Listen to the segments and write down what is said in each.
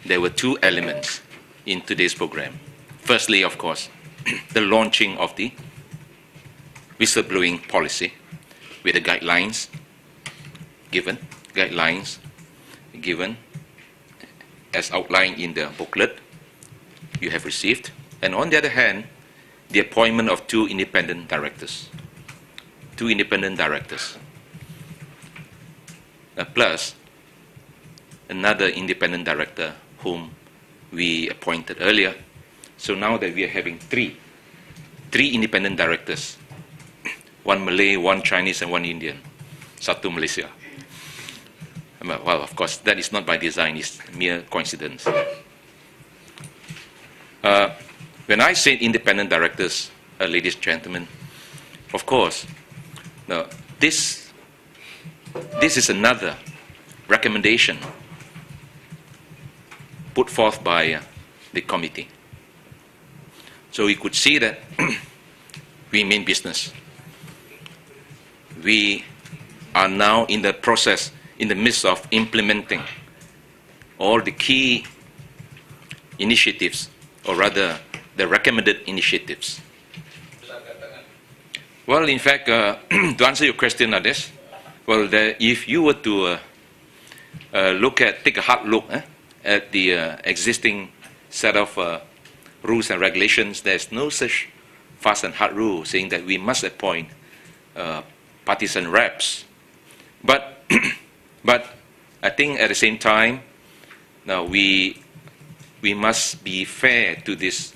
there were two elements in today's program. Firstly, of course, the launching of the whistleblowing policy with the guidelines given as outlined in the booklet you have received. And on the other hand, the appointment of two independent directors. Plus another independent director whom we appointed earlier. So now that we are having three independent directors, one Malay, one Chinese, and one Indian, satu Malaysia. Well, of course, that is not by design, it's mere coincidence. When I say independent directors, ladies and gentlemen, of course, now, this is another recommendation put forth by the committee. So we could see that we mean business. We are now in the process, in the midst of implementing all the key initiatives, or rather the recommended initiatives. Well, in fact, to answer your question, Ades, well, if you were to take a hard look at the existing set of rules and regulations, there's no such fast and hard rule saying that we must appoint partisan reps. But I think at the same time, now we must be fair to these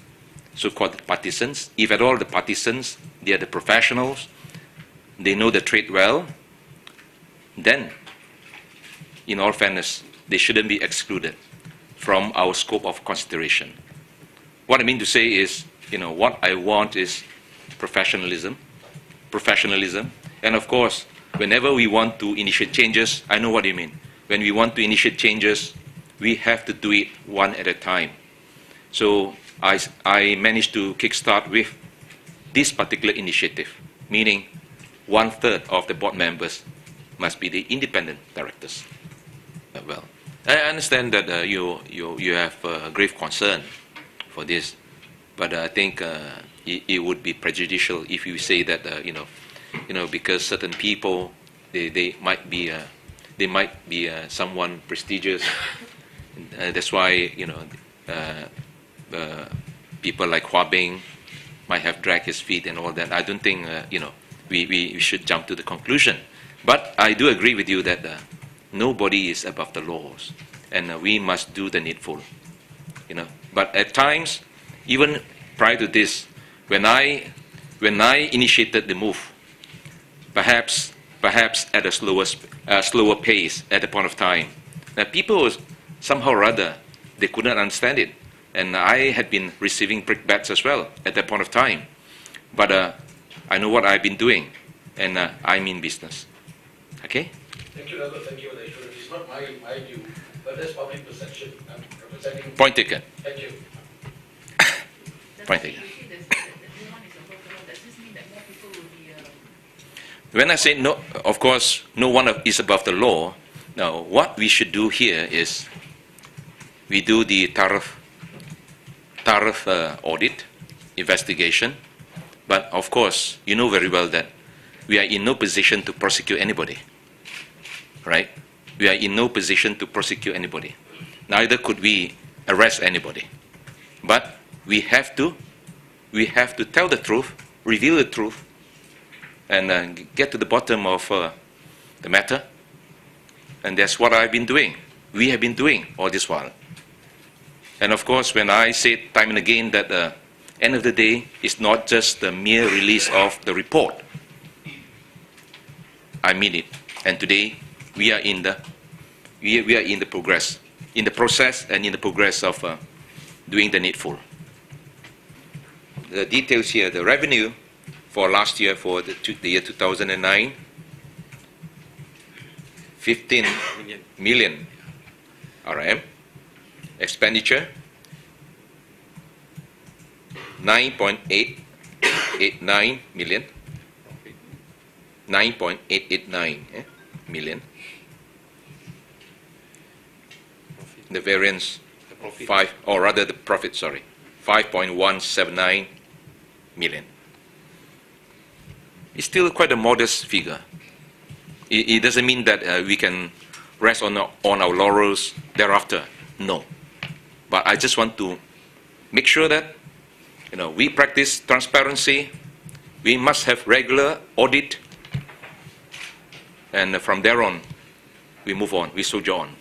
so-called partisans. If at all the partisans, they are the professionals, they know the trade well, then, in all fairness, they shouldn't be excluded from our scope of consideration. What I mean to say is, what I want is professionalism, and of course, whenever we want to initiate changes, I know what you mean. When we want to initiate changes, we have to do it one at a time. So I managed to kickstart with this particular initiative, meaning 1/3 of the board members must be the independent directors. Well, I understand that you have grave concern for this, but I think it would be prejudicial if you say that because certain people they might be someone prestigious. That's why people like Hua Bing might have dragged his feet and all that. I don't think we should jump to the conclusion. But I do agree with you that nobody is above the laws, and we must do the needful. But at times, even prior to this, when I initiated the move, perhaps at a slower pace at the point of time, people somehow or other they could not understand it, and I had been receiving brickbats as well at that point of time. But I know what I've been doing, and I mean business. Okay? Thank you, Dato'. Thank you for the assurance. It's not my view, but that's public perception. I'm representing. Point taken. Thank you. Point taken. When I say no, of course, no one is above the law. Now, what we should do here is we do the tariff audit, investigation. But of course, you know very well that we are in no position to prosecute anybody, right? We are in no position to prosecute anybody. Neither could we arrest anybody. But we have to tell the truth, reveal the truth, and get to the bottom of the matter. And that's what I've been doing. We have been doing all this while. And of course, when I say time and again that end of the day, it's not just the mere release of the report. I mean it. And today, we are in the process and in the progress of doing the needful. The details here: the revenue for last year, for the year 2009, 15 million RM. Expenditure, 9.889 million. 9.889 million. The variance the profit, sorry, 5.179 million. It's still quite a modest figure. It doesn't mean that we can rest on our laurels thereafter. No. But I just want to make sure that we practice transparency. We must have regular audit. And from there on, we move on, we soldier on.